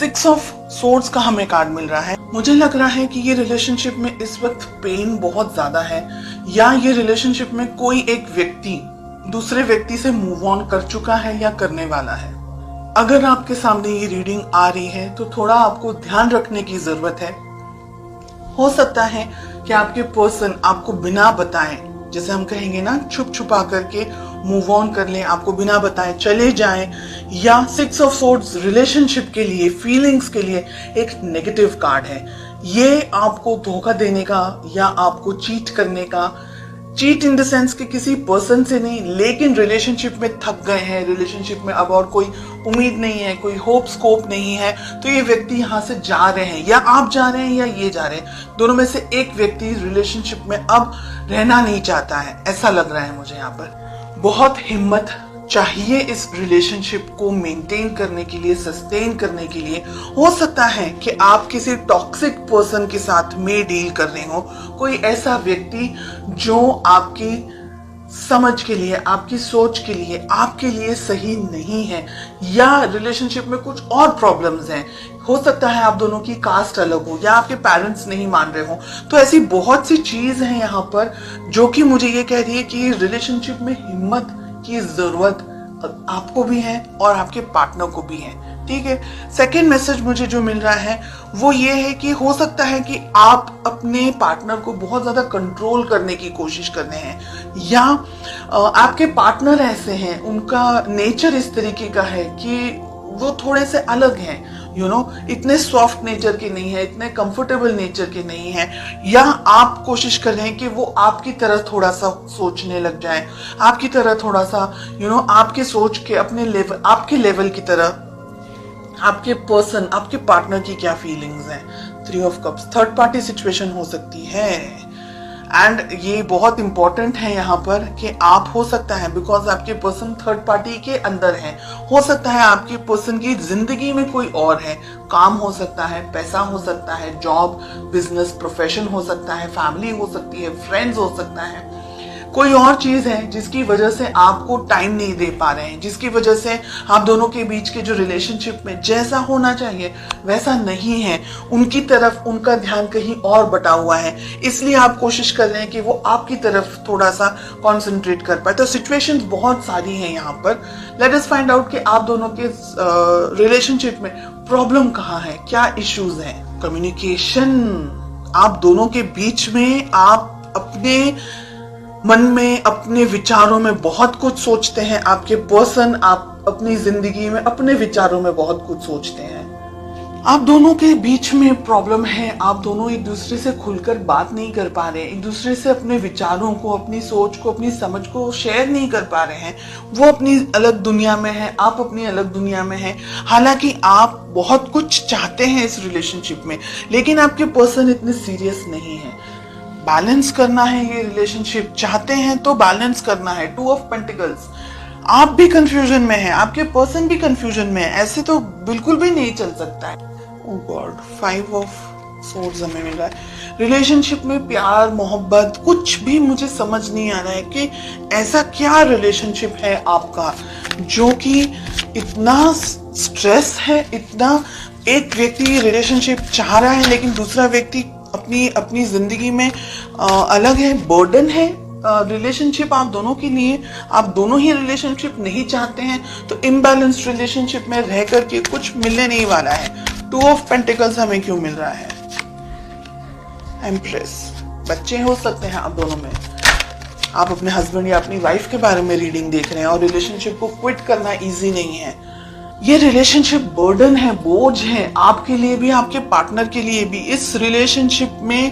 6 of swords का हमें card मिल रहा है। मुझे लग रहा है कि ये रिलेशनशिप में इस वक्त पेन बहुत ज्यादा है, या ये रिलेशनशिप में कोई एक व्यक्ति दूसरे व्यक्ति से मूव ऑन कर चुका है या करने वाला है। अगर आपके सामने ये रीडिंग आ रही है तो थोड़ा आपको ध्यान रखने की जरूरत है। हो सकता है कि आपके पर्सन आपको बिना बताए, जैसे हम कहेंगे ना, छुप छुपा करके मूव ऑन कर लें, आपको बिना बताए चले जाएं, या 6 ऑफ सोर्ड्स रिलेशनशिप के लिए, फीलिंग्स के लिए एक नेगेटिव कार्ड है। ये आपको धोखा देने का या आपको चीट करने का, चीट इन द सेंस कि किसी पर्सन से नहीं, लेकिन रिलेशनशिप में थक गए हैं, रिलेशनशिप में अब और कोई उम्मीद नहीं है, कोई होप स्कोप नहीं है, तो ये व्यक्ति यहाँ से जा रहे हैं, या आप जा रहे हैं या ये जा रहे हैं। दोनों में से एक व्यक्ति रिलेशनशिप में अब रहना नहीं चाहता है, ऐसा लग रहा है मुझे यहाँ पर। बहुत हिम्मत चाहिए इस रिलेशनशिप को मेंटेन करने के लिए, सस्टेन करने के लिए। हो सकता है कि आप किसी टॉक्सिक पर्सन के साथ में डील कर रहे हो, कोई ऐसा व्यक्ति जो आपकी समझ के लिए, आपकी सोच के लिए, आपके लिए सही नहीं है, या रिलेशनशिप में कुछ और प्रॉब्लम्स हैं। हो सकता है आप दोनों की कास्ट अलग हो, या आपके पेरेंट्स नहीं मान रहे हो। तो ऐसी बहुत सी चीज हैं यहाँ पर जो कि मुझे ये कह रही है कि रिलेशनशिप में हिम्मत की जरूरत आपको भी है और आपके पार्टनर को भी है। ठीक है। सेकेंड मैसेज मुझे जो मिल रहा है वो ये है कि हो सकता है कि आप अपने पार्टनर को बहुत ज्यादा कंट्रोल करने की कोशिश कर रहे हैं, या आपके पार्टनर ऐसे हैं, उनका नेचर इस तरीके का है कि वो थोड़े से अलग हैं, इतने सॉफ्ट नेचर के नहीं है, इतने कंफर्टेबल नेचर के नहीं है, या आप कोशिश कर रहे हैं कि वो आपकी तरह थोड़ा सा सोचने लग जाए, आपकी तरह थोड़ा सा आपके सोच के अपने लेवल, आपके लेवल की तरह आपके पर्सन, आपके पार्टनर की क्या फीलिंग्स हैं। 3 of cups, third party situation हो सकती है। एंड ये बहुत इंपॉर्टेंट है यहाँ पर कि आप, हो सकता है बिकॉज आपके पर्सन थर्ड पार्टी के अंदर है, हो सकता है आपके पर्सन की जिंदगी में कोई और है, काम हो सकता है, पैसा हो सकता है, जॉब, बिजनेस, प्रोफेशन हो सकता है, फैमिली हो सकती है, फ्रेंड्स हो सकता है, कोई और चीज है जिसकी वजह से आपको टाइम नहीं दे पा रहे हैं, जिसकी वजह से आप दोनों के बीच के जो रिलेशनशिप में जैसा होना चाहिए वैसा नहीं है, उनकी तरफ उनका ध्यान कहीं और बटा हुआ है, इसलिए आप कोशिश कर रहे हैं कि वो आपकी तरफ थोड़ा सा कंसंट्रेट कर पाए। तो सिचुएशंस बहुत सारी हैं यहाँ पर। लेट अस फाइंड आउट कि आप दोनों के रिलेशनशिप में प्रॉब्लम कहाँ है, क्या इश्यूज हैं। कम्युनिकेशन, आप दोनों के बीच में आप अपने मन में, अपने विचारों में बहुत कुछ सोचते हैं, आपके पर्सन, आप अपनी जिंदगी में अपने विचारों में बहुत कुछ सोचते हैं। आप दोनों के बीच में प्रॉब्लम है, आप दोनों एक दूसरे से खुलकर बात नहीं कर पा रहे हैं, एक दूसरे से अपने विचारों को, अपनी सोच को, अपनी समझ को शेयर नहीं कर पा रहे हैं। वो अपनी अलग दुनिया में है, आप अपनी अलग दुनिया में हैं। हालांकि आप बहुत कुछ चाहते हैं इस रिलेशनशिप में, लेकिन आपके पर्सन इतने सीरियस नहीं है। बैलेंस करना है ये रिलेशनशिप, चाहते हैं तो बैलेंस करना है। 2 ऑफ पेंटिकल्स, आप भी कंफ्यूजन में हैं, आपके पर्सन भी कंफ्यूजन में है, ऐसे तो बिल्कुल भी नहीं चल सकता है। ओह गॉड, 5 ऑफ सोर्ड्स हमें मिल रहा है। रिलेशनशिप में प्यार, मोहब्बत, कुछ भी मुझे समझ नहीं आ रहा है कि ऐसा क्या रिलेशनशिप है आपका जो कि इतना स्ट्रेस है, इतना एक व्यक्ति रिलेशनशिप चाह रहा है लेकिन दूसरा व्यक्ति अपनी जिंदगी में अलग है, बर्डन है रिलेशनशिप आप दोनों के लिए। आप दोनों ही रिलेशनशिप नहीं चाहते हैं, तो इम्बैलेंस्ड रिलेशनशिप में रह करके कुछ मिलने नहीं वाला है। 2 ऑफ पेंटिकल्स हमें क्यों मिल रहा है? एम्प्रेस, बच्चे हो सकते हैं आप दोनों में, आप अपने हस्बैंड या अपनी वाइफ के बारे में रीडिंग देख रहे हैं, और रिलेशनशिप को क्विट करना इजी नहीं है। ये रिलेशनशिप बर्डन है, बोझ है, आपके लिए भी, आपके पार्टनर के लिए भी। इस रिलेशनशिप में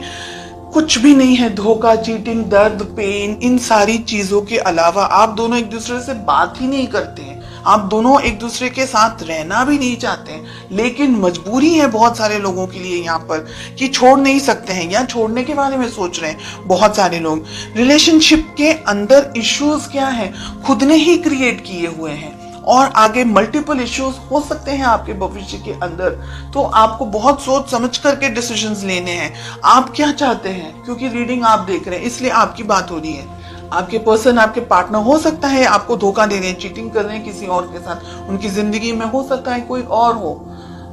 कुछ भी नहीं है, धोखा, चीटिंग, दर्द, पेन, इन सारी चीजों के अलावा आप दोनों एक दूसरे से बात ही नहीं करते हैं, आप दोनों एक दूसरे के साथ रहना भी नहीं चाहते हैं, लेकिन मजबूरी है बहुत सारे लोगों के लिए यहाँ पर कि छोड़ नहीं सकते हैं, या छोड़ने के बारे में सोच रहे हैं बहुत सारे लोग। रिलेशनशिप के अंदर इश्यूज क्या है, खुद ने ही क्रिएट किए हुए हैं, और आगे मल्टीपल इश्यूज हो सकते हैं आपके भविष्य के अंदर। तो आपको बहुत सोच समझ करके डिसीजंस लेने हैं। आप क्या चाहते हैं, क्योंकि रीडिंग आप देख रहे हैं इसलिए आपकी बात हो रही है। आपके पर्सन, आपके पार्टनर हो सकता है आपको धोखा दे रहे हैं, चीटिंग कर रहे हैं किसी और के साथ, उनकी जिंदगी में हो सकता है कोई और हो,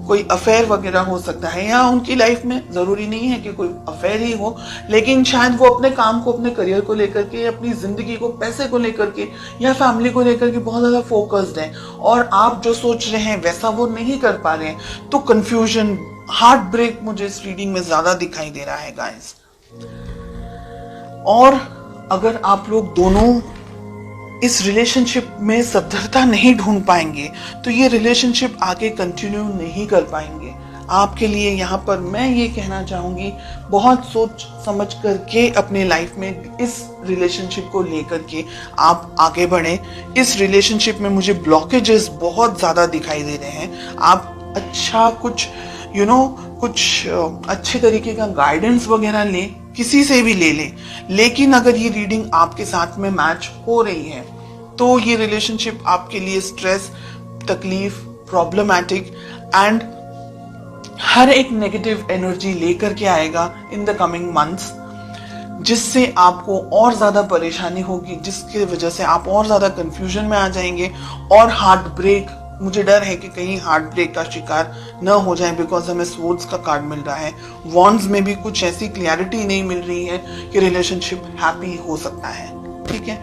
कोई अफेयर वगैरह हो सकता है, या उनकी लाइफ में जरूरी नहीं है कि कोई अफेयर ही हो, लेकिन शायद वो अपने काम को, अपने करियर को लेकर के, अपनी जिंदगी को, पैसे को लेकर के या फैमिली को लेकर के बहुत ज्यादा फोकस्ड है, और आप जो सोच रहे हैं वैसा वो नहीं कर पा रहे हैं। तो कंफ्यूजन, हार्ट ब्रेक मुझे इस रीडिंग में ज्यादा दिखाई दे रहा है गाइस। और अगर आप लोग दोनों इस रिलेशनशिप में सद्धरता नहीं ढूंढ पाएंगे तो ये रिलेशनशिप आगे कंटिन्यू नहीं कर पाएंगे। आपके लिए यहाँ पर मैं ये कहना चाहूंगी, बहुत सोच समझ करके अपने लाइफ में इस रिलेशनशिप को लेकर के आप आगे बढ़े। इस रिलेशनशिप में मुझे ब्लॉकेजेस बहुत ज्यादा दिखाई दे रहे हैं। आप अच्छा कुछ कुछ अच्छे तरीके का गाइडेंस वगैरह लें, किसी से भी ले लें, लेकिन अगर ये रीडिंग आपके साथ में मैच हो रही है तो ये रिलेशनशिप आपके लिए स्ट्रेस, तकलीफ, प्रॉब्लमैटिक एंड हर एक नेगेटिव एनर्जी लेकर के आएगा इन द कमिंग मंथ्स, जिससे आपको और ज्यादा परेशानी होगी, जिसकी वजह से आप और ज्यादा कंफ्यूजन में आ जाएंगे और हार्ट ब्रेक, मुझे डर है कि कहीं हार्ट ब्रेक का शिकार न हो जाए, बिकॉज हमें स्वॉर्ड्स का कार्ड मिल रहा है। वॉन्ड्स में भी कुछ ऐसी क्लैरिटी नहीं मिल रही है कि रिलेशनशिप हैप्पी हो सकता है। ठीक है,